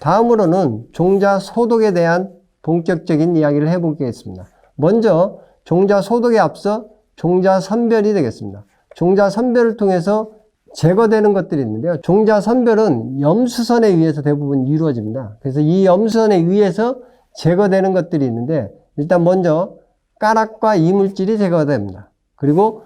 다음으로는 종자 소독에 대한 본격적인 이야기를 해보겠습니다. 먼저 종자 소독에 앞서 종자 선별이 되겠습니다. 종자 선별을 통해서 제거되는 것들이 있는데요. 종자 선별은 염수선에 의해서 대부분 이루어집니다. 그래서 이 염수선에 의해서 제거되는 것들이 있는데, 일단 먼저 가락과 이물질이 제거됩니다. 그리고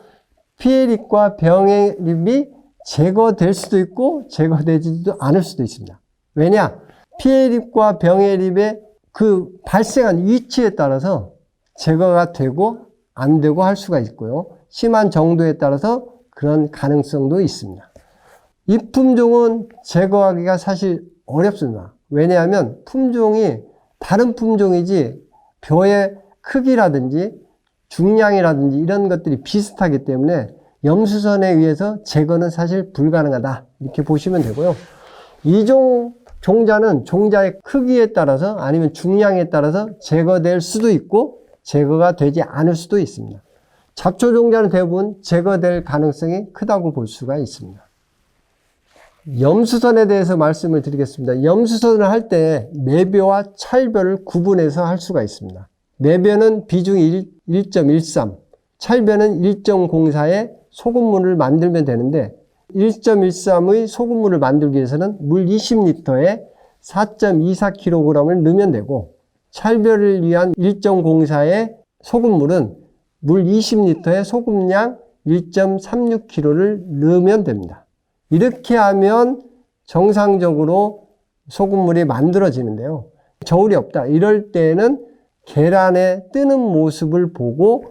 피해립과 병해립이 제거될 수도 있고 제거되지도 않을 수도 있습니다. 왜냐? 피해립과 병해립의 그 발생한 위치에 따라서 제거가 되고 안 되고 할 수가 있고요. 심한 정도에 따라서 그런 가능성도 있습니다. 이 품종은 제거하기가 사실 어렵습니다. 왜냐하면 품종이 다른 품종이지 벼의 크기라든지 중량이라든지 이런 것들이 비슷하기 때문에 염수선에 의해서 제거는 사실 불가능하다, 이렇게 보시면 되고요. 이종 종자는 종자의 크기에 따라서 아니면 중량에 따라서 제거될 수도 있고 제거가 되지 않을 수도 있습니다. 잡초 종자는 대부분 제거될 가능성이 크다고 볼 수가 있습니다. 염수선에 대해서 말씀을 드리겠습니다. 염수선을 할 때 매벼와 찰벼를 구분해서 할 수가 있습니다. 매벼는 비중이 1.13, 찰벼는 1.04의 소금물을 만들면 되는데 1.13의 소금물을 만들기 위해서는 물 20리터에 4.24kg을 넣으면 되고, 찰벼를 위한 1.04의 소금물은 물 20리터에 소금량 1.36kg를 넣으면 됩니다. 이렇게 하면 정상적으로 소금물이 만들어지는데요. 저울이 없다, 이럴 때는 계란의 뜨는 모습을 보고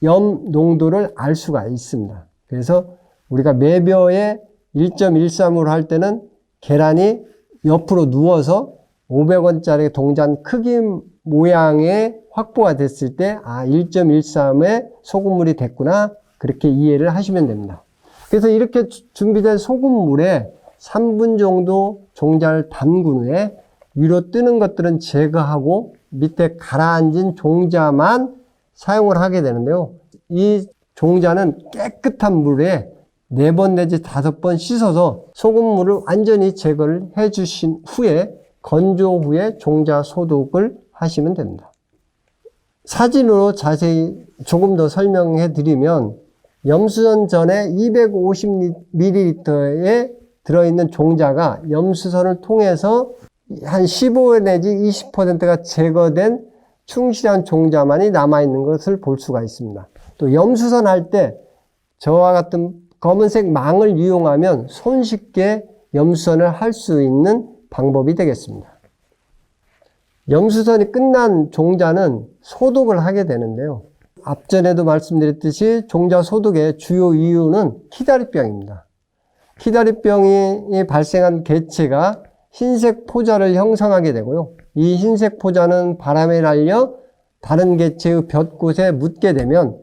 염 농도를 알 수가 있습니다. 그래서 우리가 매벼에 1.13으로 할 때는 계란이 옆으로 누워서 500원짜리 동전 크기 모양의 확보가 됐을 때 1.13의 소금물이 됐구나, 그렇게 이해를 하시면 됩니다. 그래서 이렇게 준비된 소금물에 3분 정도 종자를 담근 후에 위로 뜨는 것들은 제거하고 밑에 가라앉은 종자만 사용을 하게 되는데요. 이 종자는 깨끗한 물에 4번 내지 5번 씻어서 소금물을 완전히 제거를 해 주신 후에 건조 후에 종자 소독을 하시면 됩니다. 사진으로 자세히 조금 더 설명해 드리면, 염수선 전에 250ml에 들어있는 종자가 염수선을 통해서 한 15 내지 20%가 제거된 충실한 종자만이 남아있는 것을 볼 수가 있습니다. 또 염수선 할 때 저와 같은 검은색 망을 이용하면 손쉽게 염수선을 할 수 있는 방법이 되겠습니다. 염수선이 끝난 종자는 소독을 하게 되는데요. 앞전에도 말씀드렸듯이 종자 소독의 주요 이유는 키다리병입니다. 키다리병이 발생한 개체가 흰색 포자를 형성하게 되고요. 이 흰색 포자는 바람에 날려 다른 개체의 볕곳에 묻게 되면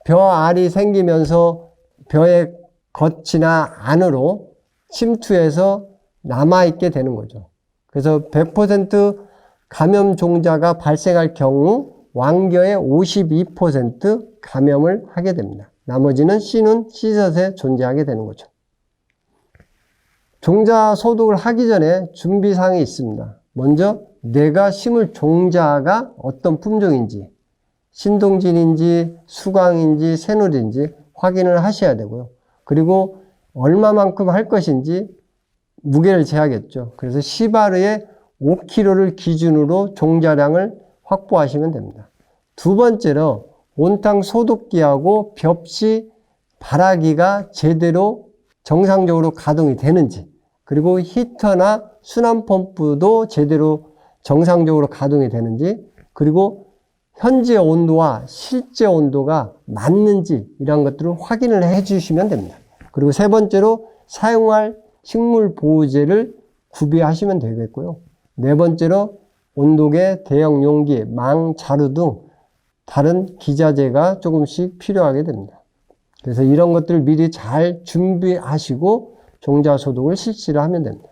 벼알이 생기면서 벼의 겉이나 안으로 침투해서 남아있게 되는 거죠. 그래서 100% 감염 종자가 발생할 경우 왕겨의 52% 감염을 하게 됩니다. 나머지는 씨는 씨앗에 존재하게 되는 거죠. 종자 소독을 하기 전에 준비사항이 있습니다. 먼저 내가 심을 종자가 어떤 품종인지, 신동진인지 수광인지 새누리인지 확인을 하셔야 되고요. 그리고 얼마만큼 할 것인지 무게를 재야겠죠. 그래서 시바르의 5kg를 기준으로 종자량을 확보하시면 됩니다. 두 번째로 온탕 소독기하고 벽시 발화기가 제대로 정상적으로 가동이 되는지, 그리고 히터나 순환 펌프도 제대로 정상적으로 가동이 되는지, 그리고 현재 온도와 실제 온도가 맞는지 이런 것들을 확인을 해 주시면 됩니다. 그리고 세 번째로 사용할 식물 보호제를 구비하시면 되겠고요. 네 번째로 온도계, 대형 용기, 망, 자루 등 다른 기자재가 조금씩 필요하게 됩니다. 그래서 이런 것들을 미리 잘 준비하시고 종자 소독을 실시를 하면 됩니다.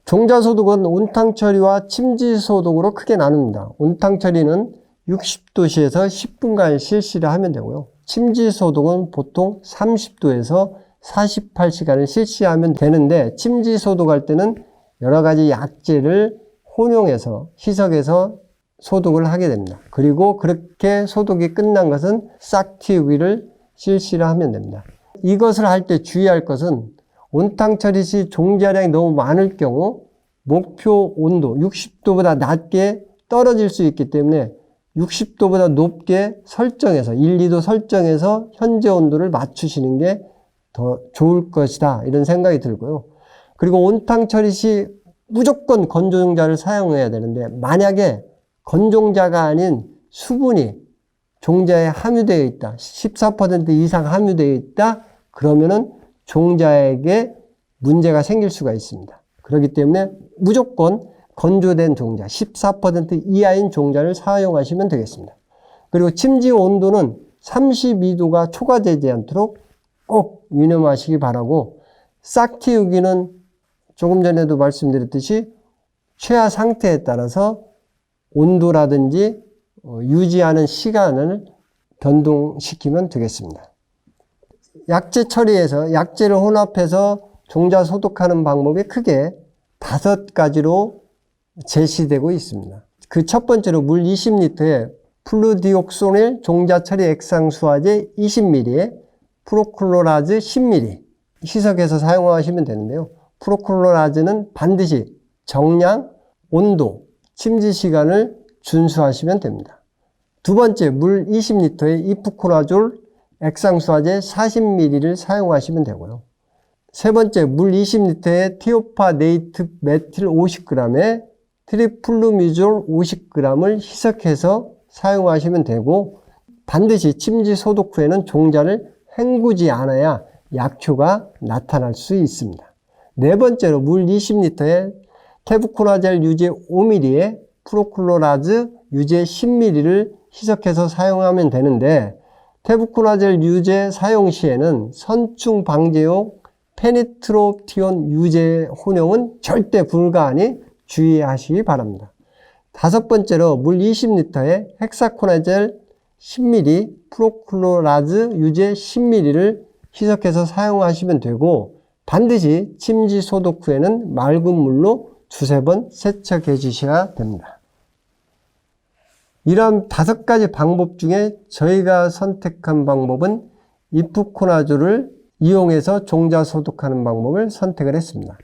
종자 소독은 온탕 처리와 침지 소독으로 크게 나눕니다. 온탕 처리는 60도씨에서 10분간 실시를 하면 되고요. 침지 소독은 보통 30도에서 48시간을 실시하면 되는데, 침지 소독할 때는 여러 가지 약재를 혼용해서 희석해서 소독을 하게 됩니다. 그리고 그렇게 소독이 끝난 것은 싹틔우기를 실시를 하면 됩니다. 이것을 할 때 주의할 것은 온탕 처리 시 종자량이 너무 많을 경우 목표 온도 60도보다 낮게 떨어질 수 있기 때문에 60도보다 높게 설정해서 1, 2도 설정해서 현재 온도를 맞추시는 게 더 좋을 것이다, 이런 생각이 들고요. 그리고 온탕 처리 시 무조건 건조종자를 사용해야 되는데, 만약에 건조종자가 아닌 수분이 종자에 함유되어 있다, 14% 이상 함유되어 있다, 그러면은 종자에게 문제가 생길 수가 있습니다. 그렇기 때문에 무조건 건조된 종자, 14% 이하인 종자를 사용하시면 되겠습니다. 그리고 침지 온도는 32도가 초과되지 않도록 꼭 유념하시기 바라고, 싹틔우기는 조금 전에도 말씀드렸듯이 최하 상태에 따라서 온도라든지 유지하는 시간을 변동시키면 되겠습니다. 약재 처리에서 약재를 혼합해서 종자 소독하는 방법이 크게 5가지로 제시되고 있습니다. 그 첫 번째로 물 20리터에 플루디옥소닐 종자 처리 액상수화제 20ml에 프로클로라즈 10ml 희석해서 사용하시면 되는데요. 프로클로라즈는 반드시 정량, 온도, 침지 시간을 준수하시면 됩니다. 두 번째, 물 20리터에 이프코나졸 액상수화제 40ml를 사용하시면 되고요. 세 번째, 물 20리터에 티오파네이트 메틸 50g에 트리플루미졸 50g을 희석해서 사용하시면 되고, 반드시 침지 소독 후에는 종자를 헹구지 않아야 약효가 나타날 수 있습니다. 네 번째로 물 20리터에 테부코나젤 유제 5ml에 프로클로라즈 유제 10ml를 희석해서 사용하면 되는데, 테부코나젤 유제 사용 시에는 선충 방제용 페니트롭티온 유제 혼용은 절대 불가하니 주의하시기 바랍니다. 다섯 번째로 물 20리터에 헥사코나젤 10ml, 프로클로라즈 유제 10ml를 희석해서 사용하시면 되고, 반드시 침지 소독 후에는 맑은 물로 2-3번 세척해 주셔야 됩니다. 이런 5가지 방법 중에 저희가 선택한 방법은 이프코나졸을 이용해서 종자 소독하는 방법을 선택을 했습니다.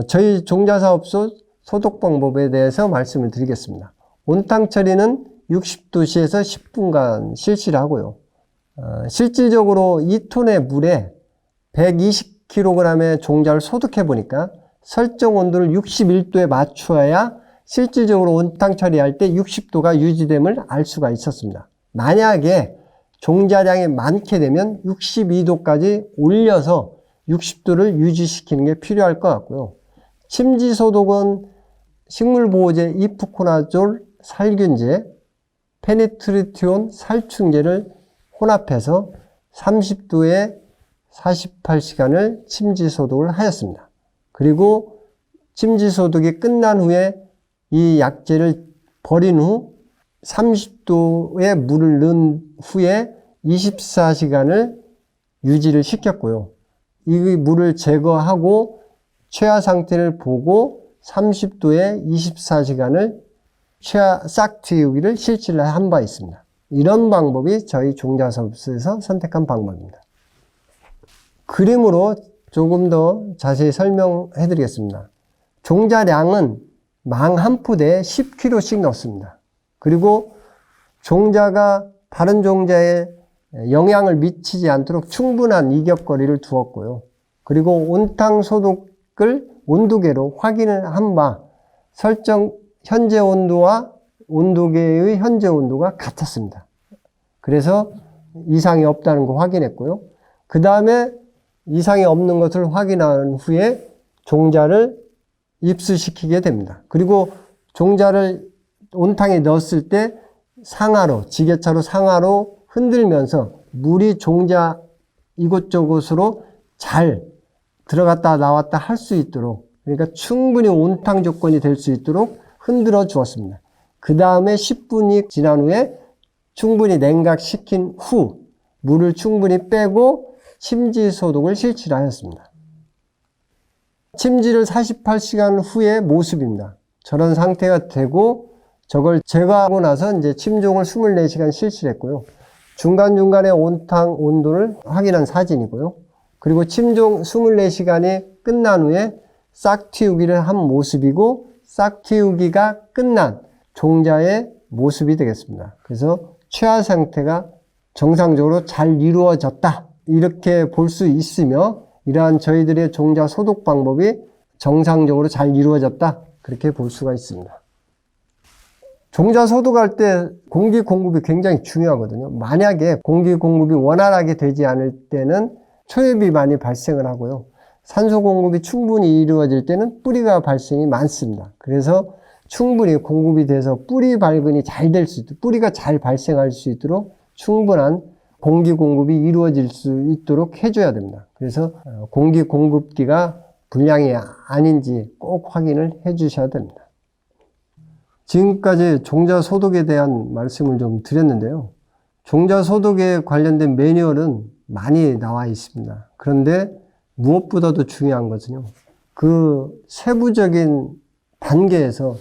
저희 종자사업소 소독 방법에 대해서 말씀을 드리겠습니다. 온탕 처리는 60도씨에서 10분간 실시를 하고요. 실질적으로 2톤의 물에 120kg의 종자를 소독해 보니까 설정 온도를 61도에 맞추어야 실질적으로 온탕 처리할 때 60도가 유지됨을 알 수가 있었습니다. 만약에 종자량이 많게 되면 62도까지 올려서 60도를 유지시키는 게 필요할 것 같고요. 침지 소독은 식물보호제 이프코나졸 살균제, 페니트리티온 살충제를 혼합해서 30도에 48시간을 침지 소독을 하였습니다. 그리고 침지 소독이 끝난 후에 이 약재를 버린 후 30도의 물을 넣은 후에 24시간을 유지를 시켰고요. 이 물을 제거하고 최하 상태를 보고 30도에 24시간을 최하 싹틔우기를 실시를 한 바 있습니다. 이런 방법이 저희 종자사업소에서 선택한 방법입니다. 그림으로 조금 더 자세히 설명해 드리겠습니다. 종자량은 망 한 포대에 10kg씩 넣습니다. 그리고 종자가 다른 종자에 영향을 미치지 않도록 충분한 이격거리를 두었고요. 그리고 온탕 소독을 온도계로 확인을 한 바 설정 현재 온도와 온도계의 현재 온도가 같았습니다. 그래서 이상이 없다는 거 확인했고요. 그 다음에 이상이 없는 것을 확인한 후에 종자를 입수시키게 됩니다. 그리고 종자를 온탕에 넣었을 때 상하로, 지게차로 상하로 흔들면서 물이 종자 이곳저곳으로 잘 들어갔다 나왔다 할 수 있도록, 그러니까 충분히 온탕 조건이 될 수 있도록 흔들어 주었습니다. 그 다음에 10분이 지난 후에 충분히 냉각시킨 후 물을 충분히 빼고 침지 소독을 실시를 하였습니다. 침지를 48시간 후의 모습입니다. 저런 상태가 되고 저걸 제거하고 나서 이제 침종을 24시간 실시를 했고요. 중간중간에 온탕 온도를 확인한 사진이고요. 그리고 침종 24시간이 끝난 후에 싹틔우기를 한 모습이고 싹틔우기가 끝난 종자의 모습이 되겠습니다. 그래서 최하 상태가 정상적으로 잘 이루어졌다. 이렇게 볼 수 있으며 이러한 저희들의 종자 소독 방법이 정상적으로 잘 이루어졌다. 그렇게 볼 수가 있습니다. 종자 소독할 때 공기 공급이 굉장히 중요하거든요. 만약에 공기 공급이 원활하게 되지 않을 때는 초엽이 많이 발생을 하고요. 산소 공급이 충분히 이루어질 때는 뿌리가 발생이 많습니다. 그래서 충분히 공급이 돼서 뿌리 발근이 잘 될 수 있도록, 뿌리가 잘 발생할 수 있도록 충분한 공기 공급이 이루어질 수 있도록 해줘야 됩니다. 그래서 공기 공급기가 불량이 아닌지 꼭 확인을 해 주셔야 됩니다. 지금까지 종자 소독에 대한 말씀을 좀 드렸는데요. 종자 소독에 관련된 매뉴얼은 많이 나와 있습니다. 그런데 무엇보다도 중요한 것은요. 그 세부적인 단계에서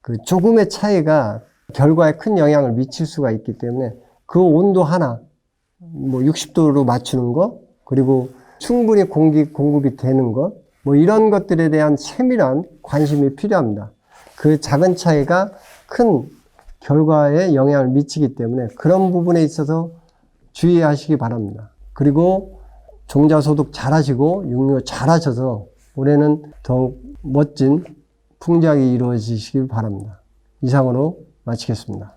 그 조금의 차이가 결과에 큰 영향을 미칠 수가 있기 때문에 그 온도 하나, 60도로 맞추는 것, 그리고 충분히 공기 공급이 되는 것, 이런 것들에 대한 세밀한 관심이 필요합니다. 그 작은 차이가 큰 결과에 영향을 미치기 때문에 그런 부분에 있어서 주의하시기 바랍니다. 그리고 종자 소독 잘 하시고 육류 잘 하셔서 올해는 더욱 멋진 풍작이 이루어지시길 바랍니다. 이상으로 마치겠습니다.